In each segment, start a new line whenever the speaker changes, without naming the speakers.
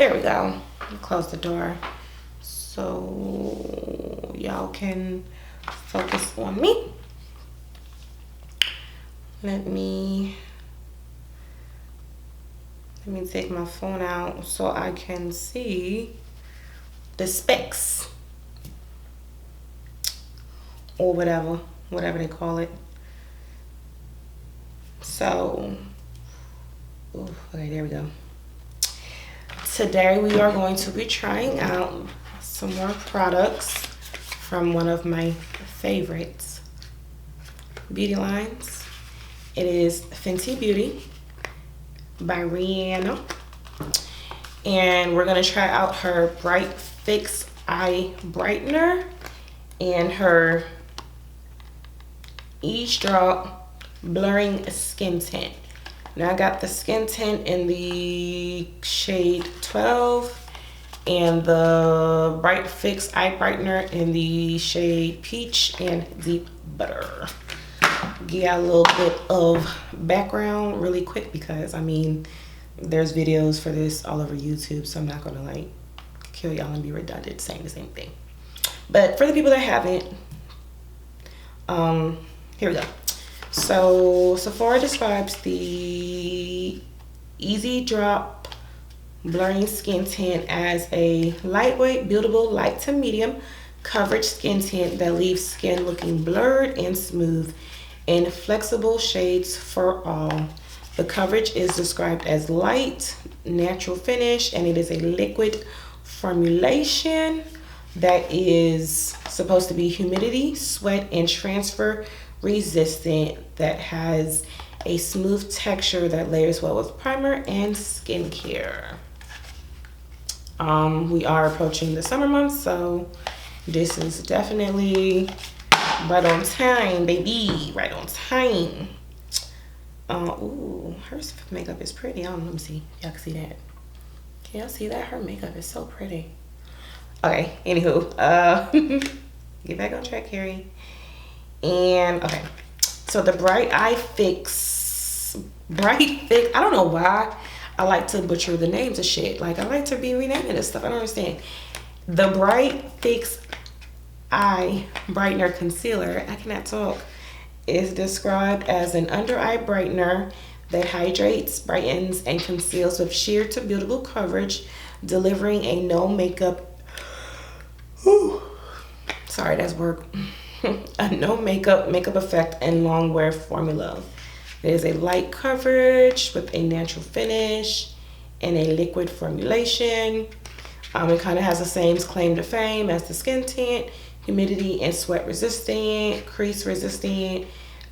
There we go. Close the door so y'all can focus on me. Let me take my phone out so I can see the specs or whatever they call it. So, okay, there we go. Today we are going to be trying out some more products from one of my favorites beauty lines. It is Fenty Beauty by Rihanna, and we're gonna try out her Bright Fix Eye Brightener and her Eavesdrop Blurring Skin Tint. Now I got the skin tint in the shade 12 and the Bright Fix Eye Brightener in the shade Peach and Deep Butter. Give y'all a little bit of background really quick because I mean there's videos for this all over YouTube, so I'm not gonna like kill y'all and be redundant saying the same thing. But for the people that haven't, here we go. So Sephora describes the Eavesdrop Blurring Skin Tint as a lightweight, buildable, light to medium coverage skin tint that leaves skin looking blurred and smooth in flexible shades for all. The coverage is described as light, natural finish, and it is a liquid formulation that is supposed to be humidity, sweat, and transfer resistant, that has a smooth texture that layers well with primer and skincare. We are approaching the summer months, so this is definitely right on time, baby, right on time. Ooh, her makeup is pretty. Let me see. Y'all can see that. Can y'all see that? Her makeup is so pretty. Okay, anywho, get back on track, Carrie. And okay, so the I don't know why I like to butcher the names of shit. Like I like to be renaming this stuff. I don't understand. The Bright Fix Eye Brightener Concealer, I cannot talk, is described as an under eye brightener that hydrates, brightens, and conceals with sheer to buildable coverage, delivering a no makeup. Sorry, that's work. A no makeup effect and long wear formula. It is a light coverage with a natural finish and a liquid formulation. It kind of has the same claim to fame as the skin tint: humidity and sweat resistant, crease resistant.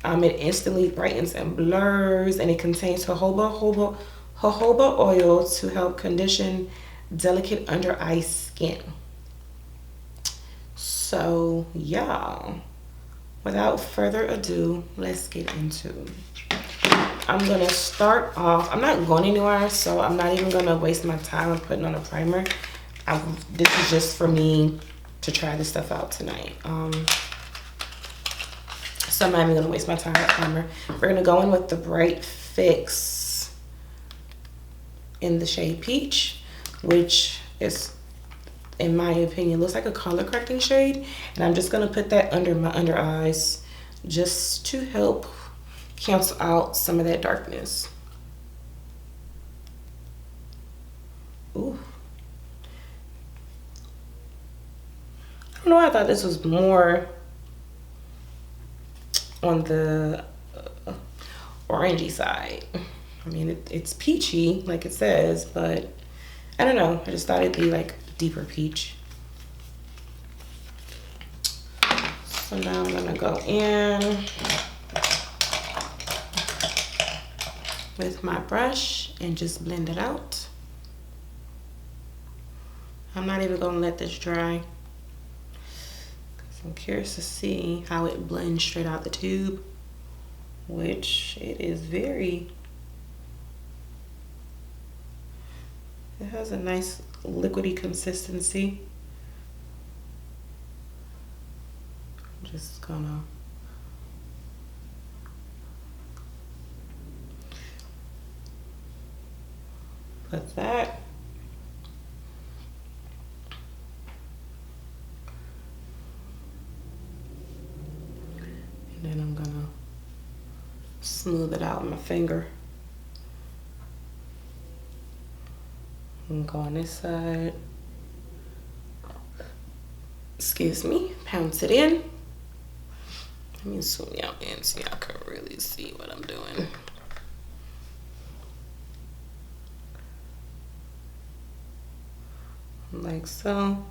It instantly brightens and blurs, and it contains jojoba oil to help condition delicate under eye skin. So y'all, without further ado, let's get into it. I'm gonna start off, I'm not going anywhere, so I'm not even gonna waste my time with putting on a primer. This is just for me to try this stuff out tonight. So I'm not even gonna waste my time with primer. We're gonna go in with the Bright Fix in the shade Peach, which is, in my opinion, looks like a color correcting shade. And I'm just gonna put that under my under eyes just to help cancel out some of that darkness. Ooh. I don't know why I thought this was more on the orangey side. I mean, it's peachy like it says, but I don't know. I just thought it'd be like deeper peach. So now I'm gonna go in with my brush and just blend it out. I'm not even gonna let this dry because I'm curious to see how it blends straight out the tube, which it is very, it has a nice liquidy consistency. I'm just gonna put that smooth it out with my finger. And go on this side. Excuse me. Pounce it in. Let me zoom y'all in so y'all can really see what I'm doing. Like so.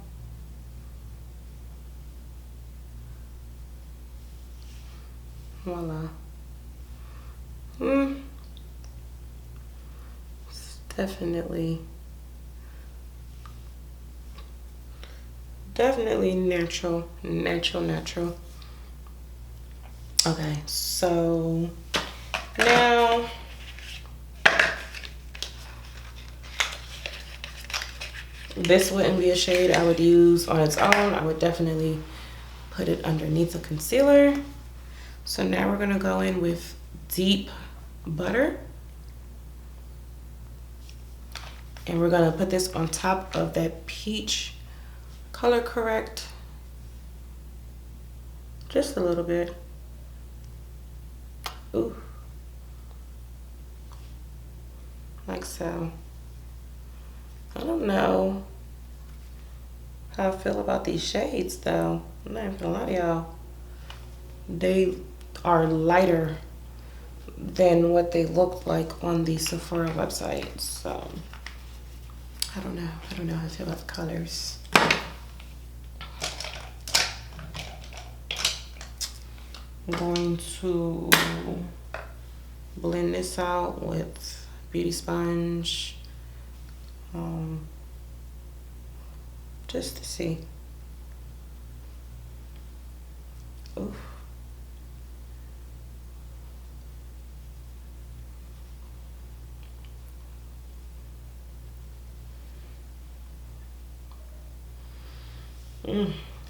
Voila. It's definitely natural. Okay, so now this wouldn't be a shade I would use on its own. I would definitely put it underneath a concealer. So now we're gonna go in with Deep Butter. And we're gonna put this on top of that peach color correct. Just a little bit. Ooh. Like so. I don't know how I feel about these shades though. I'm not even gonna lie to y'all. They are lighter than what they look like on the Sephora website. So I don't know how I feel about the colors. I'm going to blend this out with Beauty Sponge. Just to see. Oof.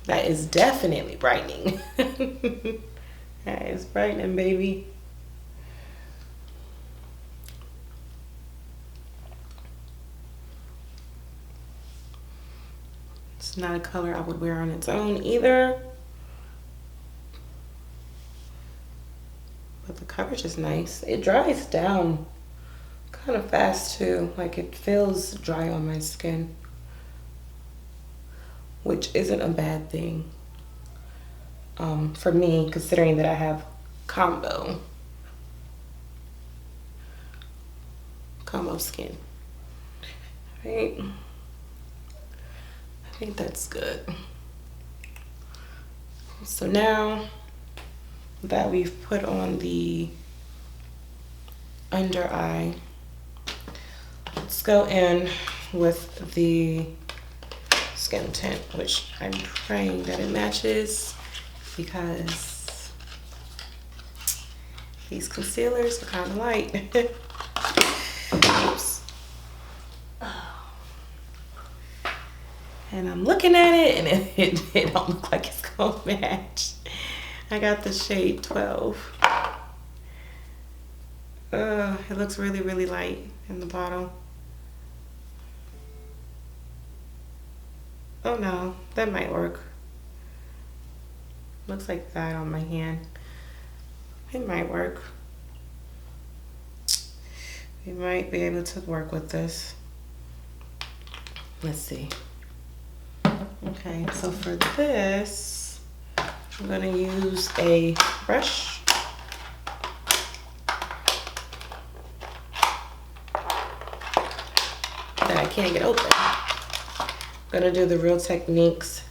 That is definitely brightening. That is brightening, baby. It's not a color I would wear on its own either. But the coverage is nice. It dries down kind of fast too. Like it feels dry on my skin, which isn't a bad thing for me, considering that I have combo skin. Right? I think that's good. So now that we've put on the under eye, let's go in with the skin tint, which I'm praying that it matches because these concealers are kind of light. Oops. And I'm looking at it and it don't look like it's gonna match. I got the shade 12. It looks really, really light in the bottle. Oh no, that might work. Looks like that on my hand. It might work. We might be able to work with this. Let's see. Okay, so for this, I'm gonna use a brush. That I can't get open. I'm gonna do the Real Techniques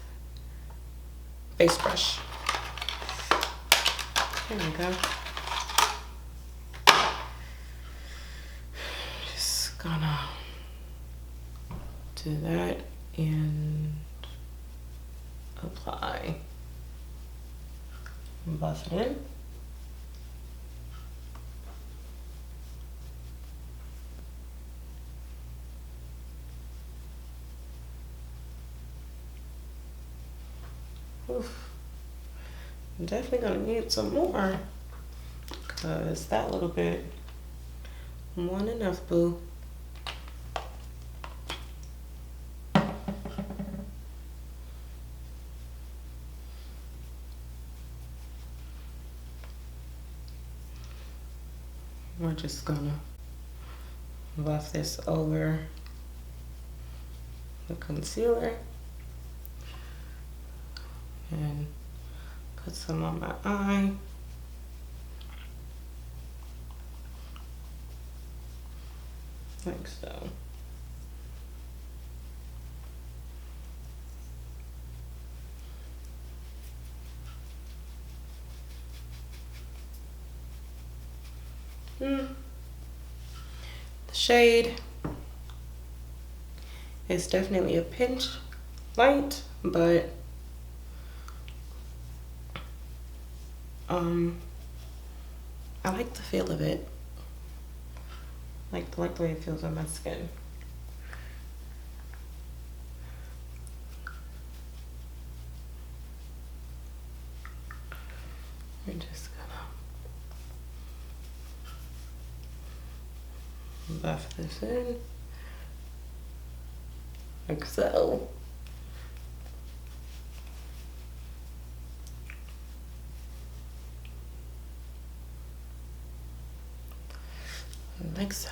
face brush. There we go. Just gonna do that and apply. Buff it in. Oof. I'm definitely gonna need some more because that little bit wasn't enough, boo. just gonna buff this over the concealer and put some on my eye. Like so. The shade is definitely a pinch light, but I like the feel of it. Like the way it feels on my skin. We're just gonna buff this in like so. Like so.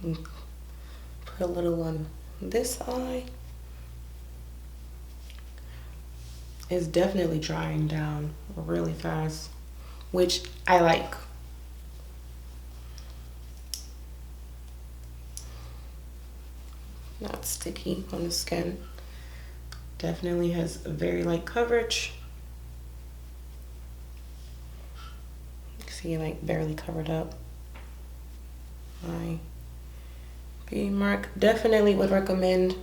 Put a little on this eye. It's definitely drying down really fast, which I like. Not sticky on the skin. Definitely has very light coverage. You can see like barely covered up. My B mark. Definitely would recommend.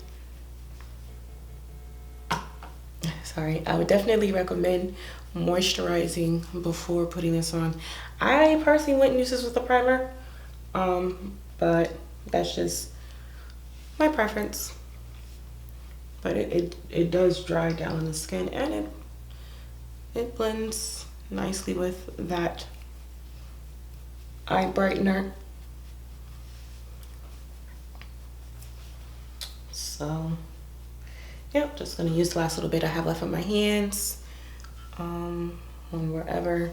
Sorry, I would definitely recommend moisturizing before putting this on. I personally wouldn't use this with a primer, but that's just my preference. But it does dry down the skin, and it blends nicely with that eye brightener. So yep, just gonna use the last little bit I have left on my hands, on wherever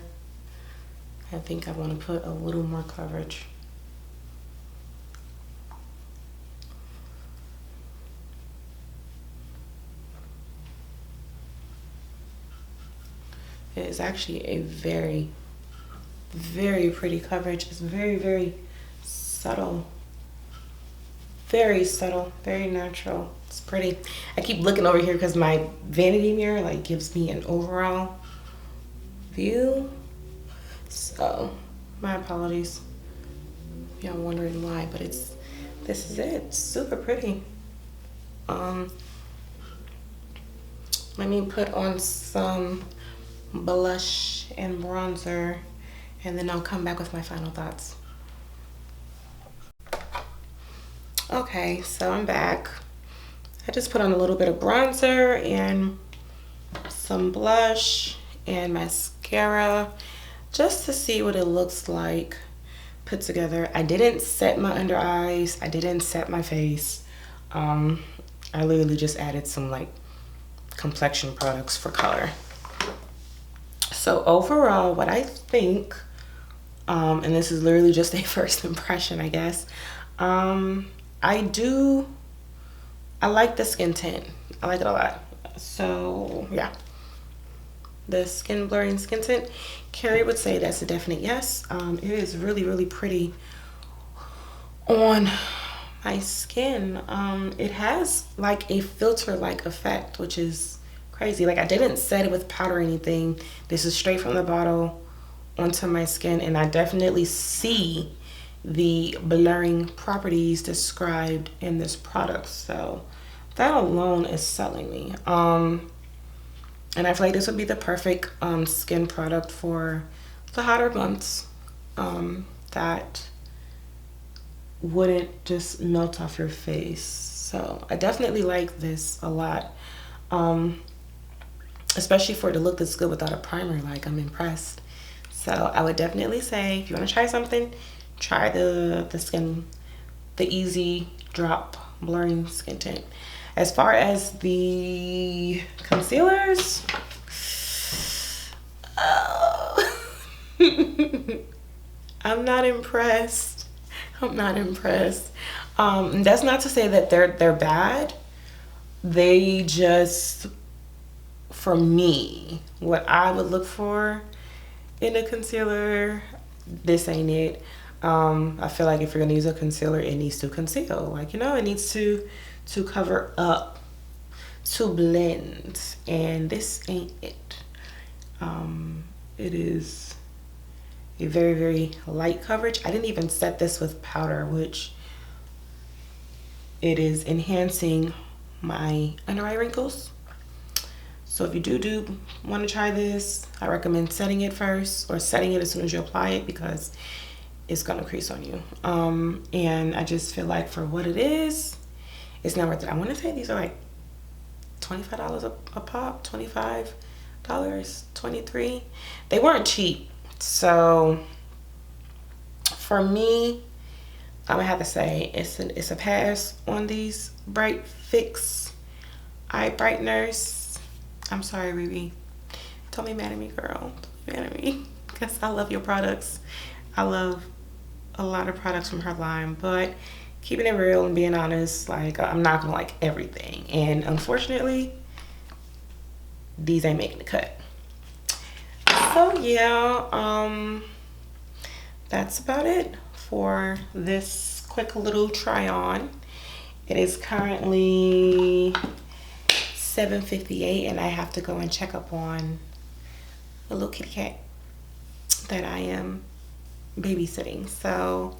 I think I want to put a little more coverage. It is actually a very, very pretty coverage. It's very, very subtle. Very subtle, very natural. It's pretty. I keep looking over here because my vanity mirror like gives me an overall view. So my apologies if y'all wondering why, but this is it. It's super pretty. Let me put on some blush and bronzer, and then I'll come back with my final thoughts. Okay, so I'm back. I just put on a little bit of bronzer and some blush and mascara just to see what it looks like put together. I didn't set my under eyes. I didn't set my face. I literally just added some like complexion products for color. So overall, what I think, and this is literally just a first impression, I guess, I like the skin tint. I like it a lot. So yeah, the skin blurring skin tint, Carrie would say that's a definite yes. It is really, really pretty on my skin. It has like a filter-like effect, which is crazy. Like I didn't set it with powder or anything. This is straight from the bottle onto my skin, and I definitely see the blurring properties described in this product. So that alone is selling me. And I feel like this would be the perfect skin product for the hotter months, that wouldn't just melt off your face. So I definitely like this a lot, especially for it to look this good without a primer. Like, I'm impressed. So I would definitely say, if you want to try something, try the Easy Drop Blurring Skin Tint. As far as the concealers, I'm not impressed. I'm not impressed. That's not to say that they're bad. They just, for me, what I would look for in a concealer, this ain't it. I feel like if you're gonna use a concealer, it needs to conceal. Like, you know, it needs to cover up, to blend, and this ain't it. It is a very, very light coverage. I didn't even set this with powder, which it is enhancing my under eye wrinkles. So if you do want to try this, I recommend setting it first, or setting it as soon as you apply it, because it's gonna crease on you. And I just feel like for what it is, it's not worth it. I want to say these are like $25 a pop, $25, 23. They weren't cheap. So for me, I would have to say it's a pass on these Bright Fix eye brighteners. I'm sorry, Riri. Don't be mad at me, girl. Don't be mad at me, because I love your products. I love a lot of products from her line, but keeping it real and being honest, like, I'm not gonna like everything, and unfortunately these ain't making the cut. So yeah, that's about it for this quick little try on. It is currently 7:58 and I have to go and check up on a little kitty cat that I am babysitting. So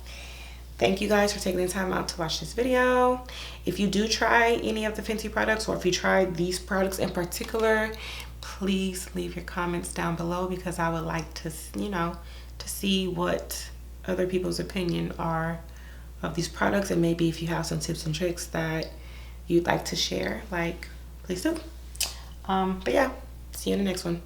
thank you guys for taking the time out to watch this video. If you do try any of the Fenty products, or if you try these products in particular, please leave your comments down below, because I would like to, you know, to see what other people's opinion are of these products, and maybe if you have some tips and tricks that you'd like to share, like, please do. But yeah, see you in the next one.